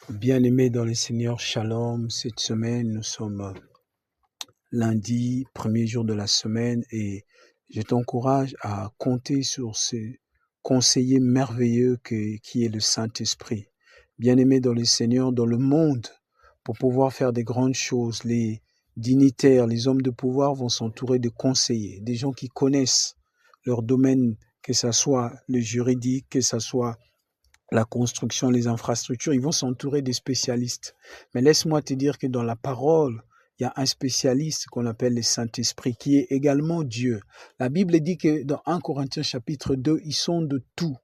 Bien-aimés dans le Seigneur, Shalom. Cette semaine, nous sommes lundi, premier jour de la semaine, et je t'encourage à compter sur ce conseiller merveilleux qui est le Saint-Esprit. Bien-aimés dans le Seigneur, dans le monde, pour pouvoir faire des grandes choses, les dignitaires, les hommes de pouvoir vont s'entourer de conseillers, des gens qui connaissent leur domaine, que ce soit le juridique, que ce soit la construction, les infrastructures, ils vont s'entourer des spécialistes. Mais laisse-moi te dire que dans la parole, il y a un spécialiste qu'on appelle le Saint-Esprit, qui est également Dieu. La Bible dit que dans 1 Corinthiens chapitre 2, ils sont de tout.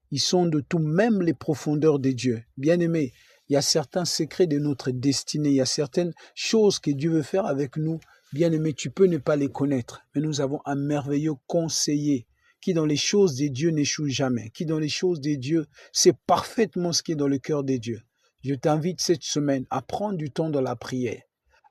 Ils sont de tout, même les profondeurs de Dieu. Bien-aimés, il y a certains secrets de notre destinée, il y a certaines choses que Dieu veut faire avec nous. Bien-aimés, tu peux ne pas les connaître, mais nous avons un merveilleux conseiller qui dans les choses de Dieu n'échoue jamais, qui dans les choses de Dieu sait parfaitement ce qui est dans le cœur de Dieu. Je t'invite cette semaine à prendre du temps dans la prière,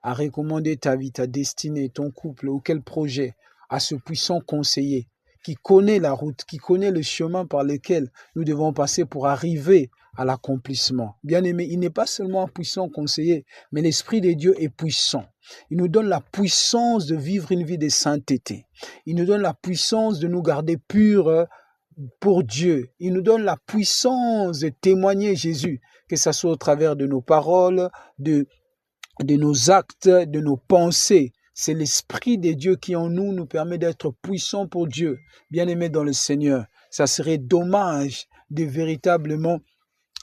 à recommander ta vie, ta destinée, ton couple ou quel projet à ce puissant conseiller qui connaît la route, qui connaît le chemin par lequel nous devons passer pour arriver à l'accomplissement. Bien-aimé, il n'est pas seulement un puissant conseiller, mais l'Esprit de Dieu est puissant. Il nous donne la puissance de vivre une vie de sainteté. Il nous donne la puissance de nous garder purs pour Dieu. Il nous donne la puissance de témoigner Jésus, que ce soit au travers de nos paroles, de nos actes, de nos pensées. C'est l'Esprit de Dieu qui en nous permet d'être puissants pour Dieu. Bien-aimés dans le Seigneur, ça serait dommage de véritablement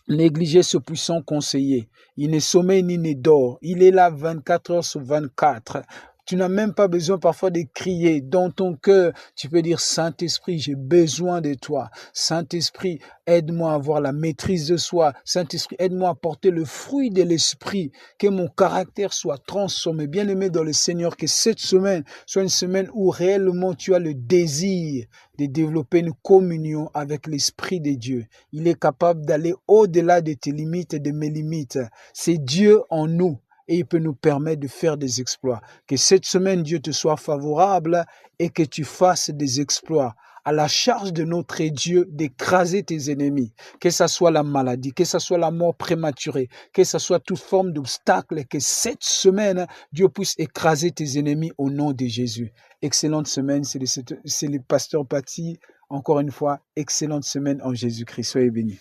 négliger ce puissant conseiller. Il ne sommeille ni ne dort. Il est là 24 heures sur 24. Tu n'as même pas besoin parfois de crier. Dans ton cœur, tu peux dire, Saint-Esprit, j'ai besoin de toi. Saint-Esprit, aide-moi à avoir la maîtrise de soi. Saint-Esprit, aide-moi à porter le fruit de l'Esprit. Que mon caractère soit transformé. Bien-aimé dans le Seigneur, que cette semaine soit une semaine où réellement tu as le désir de développer une communion avec l'Esprit de Dieu. Il est capable d'aller au-delà de tes limites et de mes limites. C'est Dieu en nous. Et il peut nous permettre de faire des exploits. Que cette semaine, Dieu te soit favorable et que tu fasses des exploits. À la charge de notre Dieu d'écraser tes ennemis. Que ce soit la maladie, que ce soit la mort prématurée, que ce soit toute forme d'obstacle. Que cette semaine, Dieu puisse écraser tes ennemis au nom de Jésus. Excellente semaine, c'est le pasteur Paty. Encore une fois, excellente semaine en Jésus-Christ. Soyez bénis.